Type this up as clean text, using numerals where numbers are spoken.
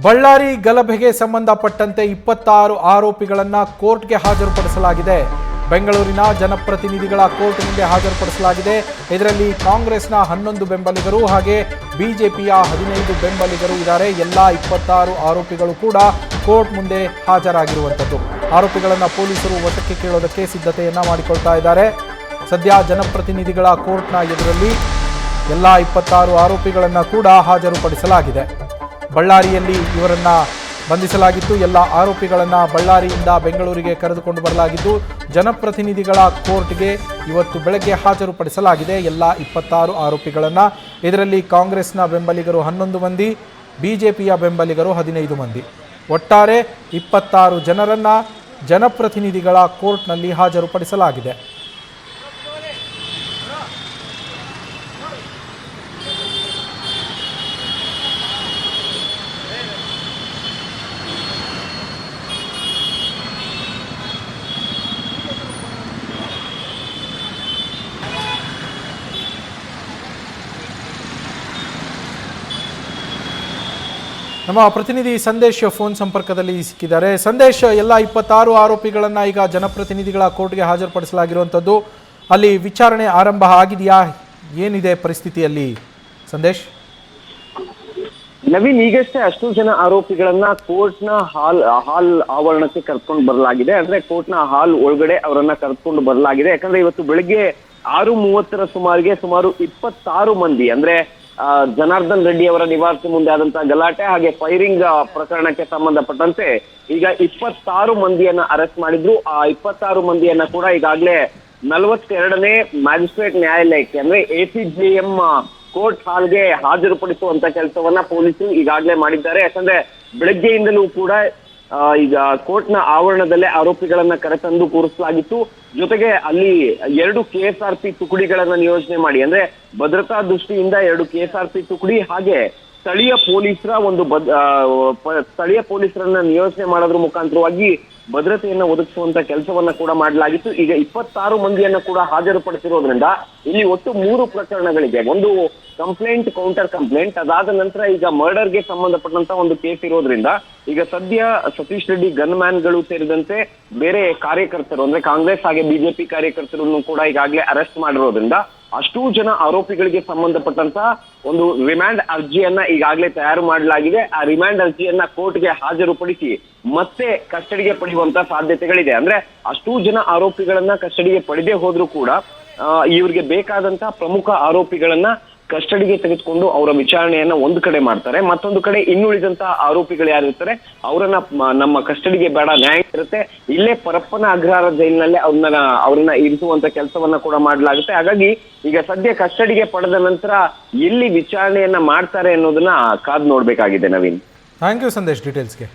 ಬಳ್ಳಾರಿ ಗಲಭೆಗೆ ಸಂಬಂಧಪಟ್ಟಂತೆ 26 ಆರೋಪಿಗಳನ್ನು ಕೋರ್ಟ್ಗೆ ಹಾಜರುಪಡಿಸಲಾಗಿದೆ. ಬೆಂಗಳೂರಿನ ಜನಪ್ರತಿನಿಧಿಗಳ ಕೋರ್ಟ್ ಮುಂದೆ ಹಾಜರುಪಡಿಸಲಾಗಿದೆ. ಇದರಲ್ಲಿ ಕಾಂಗ್ರೆಸ್ನ 11 ಬೆಂಬಲಿಗರು ಹಾಗೆ ಬಿಜೆಪಿಯ 15 ಬೆಂಬಲಿಗರು ಇದ್ದಾರೆ. ಎಲ್ಲ 26 ಆರೋಪಿಗಳು ಕೂಡ ಕೋರ್ಟ್ ಮುಂದೆ ಹಾಜರಾಗಿರುವಂಥದ್ದು. ಆರೋಪಿಗಳನ್ನು ಪೊಲೀಸರು ವಶಕ್ಕೆ ಕೇಳೋದಕ್ಕೆ ಸಿದ್ಧತೆಯನ್ನ ಮಾಡಿಕೊಳ್ತಾ ಇದ್ದಾರೆ. ಸದ್ಯ ಜನಪ್ರತಿನಿಧಿಗಳ ಕೋರ್ಟ್ನ ಎದುರಲ್ಲಿ ಎಲ್ಲ 26 ಆರೋಪಿಗಳನ್ನು ಕೂಡ ಹಾಜರುಪಡಿಸಲಾಗಿದೆ. ಬಳ್ಳಾರಿಯಲ್ಲಿ ಇವರನ್ನ ಬಂಧಿಸಲಾಗಿತ್ತು. ಎಲ್ಲ ಆರೋಪಿಗಳನ್ನು ಬಳ್ಳಾರಿಯಿಂದ ಬೆಂಗಳೂರಿಗೆ ಕರೆದುಕೊಂಡು ಬರಲಾಗಿದ್ದು ಜನಪ್ರತಿನಿಧಿಗಳ ಕೋರ್ಟ್ಗೆ ಇವತ್ತು ಬೆಳಗ್ಗೆ ಹಾಜರುಪಡಿಸಲಾಗಿದೆ ಎಲ್ಲ 26 ಆರೋಪಿಗಳನ್ನು. ಇದರಲ್ಲಿ ಕಾಂಗ್ರೆಸ್ನ ಬೆಂಬಲಿಗರು 11 ಮಂದಿ, ಬಿಜೆಪಿಯ ಬೆಂಬಲಿಗರು 15 ಮಂದಿ, ಒಟ್ಟಾರೆ 26 ಜನರನ್ನು ಜನಪ್ರತಿನಿಧಿಗಳ ಕೋರ್ಟ್ನಲ್ಲಿ ಹಾಜರುಪಡಿಸಲಾಗಿದೆ. ನಮ್ಮ ಪ್ರತಿನಿಧಿ ಸಂದೇಶ್ ಫೋನ್ ಸಂಪರ್ಕದಲ್ಲಿ ಸಿಕ್ಕಿದ್ದಾರೆ. ಸಂದೇಶ್, ಎಲ್ಲ 26 ಆರೋಪಿಗಳನ್ನು ಈಗ ಜನಪ್ರತಿನಿಧಿಗಳ ಕೋರ್ಟ್ಗೆ ಹಾಜರುಪಡಿಸಲಾಗಿರುವಂಥದ್ದು. ಅಲ್ಲಿ ವಿಚಾರಣೆ ಆರಂಭ ಆಗಿದೆಯಾ? ಏನಿದೆ ಪರಿಸ್ಥಿತಿಯಲ್ಲಿ ಸಂದೇಶ್? ನವೀನ್, ಈಗಷ್ಟೇ ಅಷ್ಟು ಜನ ಆರೋಪಿಗಳನ್ನ ಕೋರ್ಟ್ನ ಹಾಲ್ ಆವರಣಕ್ಕೆ ಕರ್ಕೊಂಡು ಬರಲಾಗಿದೆ. ಅಂದ್ರೆ ಕೋರ್ಟ್ನ ಹಾಲ್ ಒಳಗಡೆ ಅವರನ್ನ ಕರ್ಕೊಂಡು ಬರಲಾಗಿದೆ. ಯಾಕಂದ್ರೆ ಇವತ್ತು ಬೆಳಿಗ್ಗೆ 6:30 ಸುಮಾರಿಗೆ ಸುಮಾರು 26 ಮಂದಿ, ಅಂದ್ರೆ ಜನಾರ್ದನ್ ರೆಡ್ಡಿ ಅವರ ನಿವಾಸ ಮುಂದೆ ಆದಂತಹ ಗಲಾಟೆ ಹಾಗೆ ಫೈರಿಂಗ್ ಪ್ರಕರಣಕ್ಕೆ ಸಂಬಂಧಪಟ್ಟಂತೆ ಈಗ 26 ಮಂದಿಯನ್ನ ಅರೆಸ್ಟ್ ಮಾಡಿದ್ರು. ಆ 26 ಮಂದಿಯನ್ನ ಕೂಡ ಈಗಾಗಲೇ 42ನೇ ಮ್ಯಾಜಿಸ್ಟ್ರೇಟ್ ನ್ಯಾಯಾಲಯಕ್ಕೆ ಅಂದ್ರೆ ACJM ಕೋರ್ಟ್ ಹಾಲ್ಗೆ ಹಾಜರುಪಡಿಸುವಂತ ಕೆಲಸವನ್ನ ಪೊಲೀಸರು ಈಗಾಗಲೇ ಮಾಡಿದ್ದಾರೆ. ಯಾಕಂದ್ರೆ ಬೆಳಗ್ಗೆಯಿಂದಲೂ ಕೂಡ ಈಗ ಕೋರ್ಟ್ನ ಆವರಣದಲ್ಲೇ ಆರೋಪಿಗಳನ್ನ ಕರೆತಂದು ಕೂರಿಸಲಾಗಿತ್ತು. ಜೊತೆಗೆ ಅಲ್ಲಿ 2 KSRP ತುಕಡಿಗಳನ್ನ ನಿಯೋಜನೆ ಮಾಡಿ, ಅಂದ್ರೆ ಭದ್ರತಾ ದೃಷ್ಟಿಯಿಂದ 2 KSRP ತುಕಡಿ ಹಾಗೆ ಸ್ಥಳೀಯ ಪೊಲೀಸರನ್ನ ನಿಯೋಜನೆ ಮಾಡೋದ್ರ ಮುಖಾಂತರವಾಗಿ ಭದ್ರತೆಯನ್ನ ಒದಗಿಸುವಂತ ಕೆಲಸವನ್ನ ಕೂಡ ಮಾಡಲಾಗಿತ್ತು. ಈಗ 26 ಮಂದಿಯನ್ನ ಕೂಡ ಹಾಜರುಪಡಿಸಿರೋದ್ರಿಂದ ಇಲ್ಲಿ ಒಟ್ಟು 3 ಪ್ರಕರಣಗಳಿದೆ. ಒಂದು ಕಂಪ್ಲೇಂಟ್, ಕೌಂಟರ್ ಕಂಪ್ಲೇಂಟ್, ಅದಾದ ನಂತರ ಈಗ ಮರ್ಡರ್ಗೆ ಸಂಬಂಧಪಟ್ಟಂತ ಒಂದು ಕೇಸ್ ಇರೋದ್ರಿಂದ ಈಗ ಸದ್ಯ ಸತೀಶ್ ರೆಡ್ಡಿ ಗನ್ಮ್ಯಾನ್ಗಳು ಸೇರಿದಂತೆ ಬೇರೆ ಕಾರ್ಯಕರ್ತರು ಅಂದ್ರೆ ಕಾಂಗ್ರೆಸ್ ಹಾಗೆ ಬಿಜೆಪಿ ಕಾರ್ಯಕರ್ತರನ್ನು ಕೂಡ ಈಗಾಗಲೇ ಅರೆಸ್ಟ್ ಮಾಡಿರೋದ್ರಿಂದ ಅಷ್ಟೂ ಜನ ಆರೋಪಿಗಳಿಗೆ ಸಂಬಂಧಪಟ್ಟಂತ ಒಂದು ರಿಮ್ಯಾಂಡ್ ಅರ್ಜಿಯನ್ನ ಈಗಾಗಲೇ ತಯಾರು ಮಾಡಲಾಗಿದೆ. ಆ ರಿಮ್ಯಾಂಡ್ ಅರ್ಜಿಯನ್ನ ಕೋರ್ಟ್ಗೆ ಹಾಜರುಪಡಿಸಿ ಮತ್ತೆ ಕಸ್ಟಡಿಗೆ ಪಡೆಯುವಂತ ಸಾಧ್ಯತೆಗಳಿದೆ. ಅಂದ್ರೆ ಅಷ್ಟೂ ಜನ ಆರೋಪಿಗಳನ್ನ ಕಸ್ಟಡಿಗೆ ಪಡೆದೇ ಹೋದ್ರೂ ಕೂಡ ಇವ್ರಿಗೆ ಬೇಕಾದಂತ ಪ್ರಮುಖ ಆರೋಪಿಗಳನ್ನ ಕಸ್ಟಡಿಗೆ ತೆಗೆದುಕೊಂಡು ಅವರ ವಿಚಾರಣೆಯನ್ನ ಒಂದು ಕಡೆ ಮಾಡ್ತಾರೆ. ಮತ್ತೊಂದು ಕಡೆ ಇನ್ನುಳಿದಂತ ಆರೋಪಿಗಳು ಯಾರಿರ್ತಾರೆ ಅವರನ್ನ ನಮ್ಮ ಕಸ್ಟಡಿಗೆ ಬೇಡ, ನ್ಯಾಯ ಇರುತ್ತೆ, ಇಲ್ಲೇ ಪರಪ್ಪನ ಅಗ್ರಹಾರ ಜೈಲಿನಲ್ಲೇ ಅವ್ರನ್ನ ಇರಿಸುವಂತ ಕೆಲಸವನ್ನ ಕೂಡ ಮಾಡಲಾಗುತ್ತೆ. ಹಾಗಾಗಿ ಈಗ ಸದ್ಯ ಕಸ್ಟಡಿಗೆ ಪಡೆದ ನಂತರ ಎಲ್ಲಿ ವಿಚಾರಣೆಯನ್ನ ಮಾಡ್ತಾರೆ ಅನ್ನೋದನ್ನ ಕಾದು ನೋಡ್ಬೇಕಾಗಿದೆ. Naveen, thank you Sandesh ಡೀಟೇಲ್ಸ್ಗೆ.